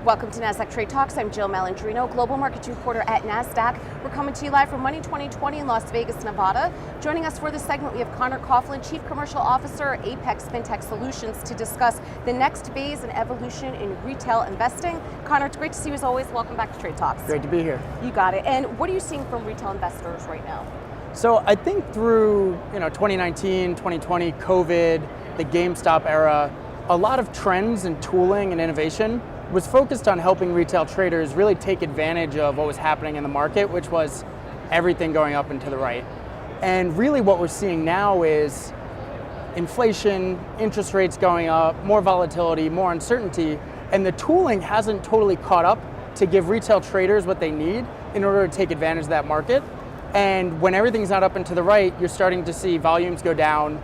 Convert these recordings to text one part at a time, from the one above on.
Welcome to Nasdaq TradeTalks. I'm Jill Malandrino, Global Markets Reporter at Nasdaq. We're coming to you live from Money 2020 in Las Vegas, Nevada. Joining us for this segment, we have Coughlin, Chief Commercial Officer, Apex Fintech Solutions, to discuss the next phase and evolution in retail investing. Connor, it's great to see you as always. Welcome back to TradeTalks. Great to be here. You got it. And what are you seeing from retail investors right now? So I think through 2019, 2020, COVID, the GameStop era, a lot of trends and tooling and innovation was focused on helping retail traders really take advantage of what was happening in the market, which was everything going up and to the right. And really what we're seeing now is inflation, interest rates going up, more volatility, more uncertainty, and the tooling hasn't totally caught up to give retail traders what they need in order to take advantage of that market. And when everything's not up and to the right, you're starting to see volumes go down,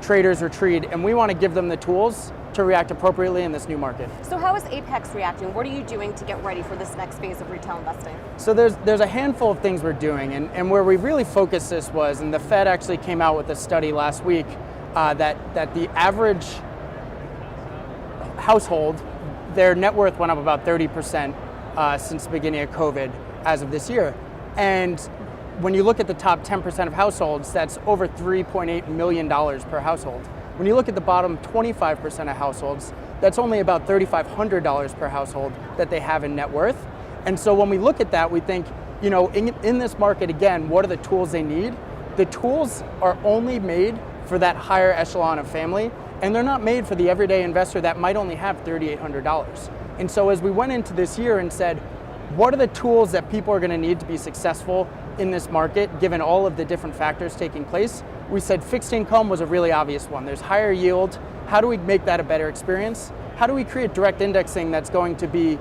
traders retreat, and we want to give them the tools to react appropriately in this new market. So how is Apex reacting? What are you doing to get ready for this next phase of retail investing? So there's a handful of things we're doing, and where we really focused this was, and the Fed actually came out with a study last week, that the average household, their net worth went up about 30% since the beginning of COVID as of this year. And when you look at the top 10% of households, that's over $3.8 million per household. When you look at the bottom 25% of households, that's only about $3,500 per household that they have in net worth. And so when we look at that, we think, in this market, again, what are the tools they need? The tools are only made for that higher echelon of family, and they're not made for the everyday investor that might only have $3,800. And so as we went into this year and said, what are the tools that people are going to need to be successful in this market, given all of the different factors taking place? We said fixed income was a really obvious one. There's higher yield. How do we make that a better experience? How do we create direct indexing that's going to be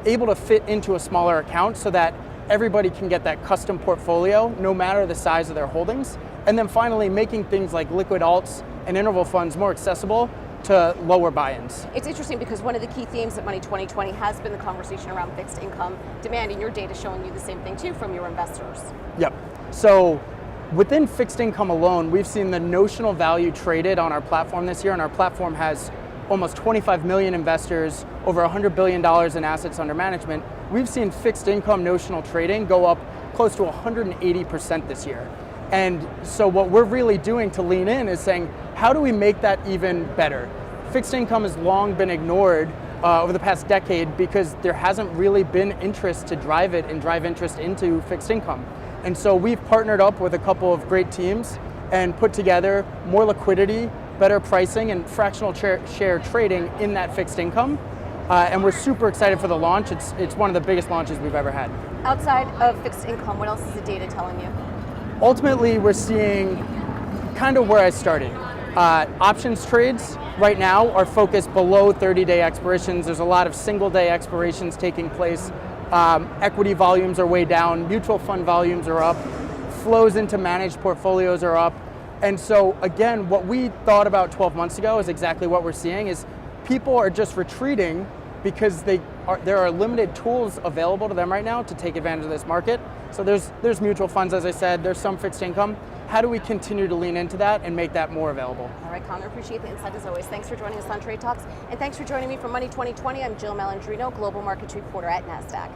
able to fit into a smaller account so that everybody can get that custom portfolio, no matter the size of their holdings? And then finally, making things like liquid alts and interval funds more accessible to lower buy-ins. It's interesting because one of the key themes at Money 2020 has been the conversation around fixed income demand, and your data showing you the same thing too from your investors. Yep. So within fixed income alone, we've seen the notional value traded on our platform this year, and our platform has almost 25 million investors, over $100 billion in assets under management. We've seen fixed income notional trading go up close to 180% this year. And so what we're really doing to lean in is saying, how do we make that even better? Fixed income has long been ignored over the past decade because there hasn't really been interest to drive it and drive interest into fixed income. And so we've partnered up with a couple of great teams and put together more liquidity, better pricing, and fractional share trading in that fixed income. And we're super excited for the launch. It's one of the biggest launches we've ever had. Outside of fixed income, what else is the data telling you? Ultimately, we're seeing kind of where I started. Options trades right now are focused below 30-day expirations. There's a lot of single-day expirations taking place. Equity volumes are way down. Mutual fund volumes are up. Flows into managed portfolios are up. And so, again, what we thought about 12 months ago is exactly what we're seeing, is people are just retreating because there are limited tools available to them right now to take advantage of this market. So there's mutual funds, as I said, there's some fixed income. How do we continue to lean into that and make that more available? All right, Connor, appreciate the insight as always. Thanks for joining us on Trade Talks, and thanks for joining me from Money 2020. I'm Jill Malandrino, Global Markets Reporter at Nasdaq.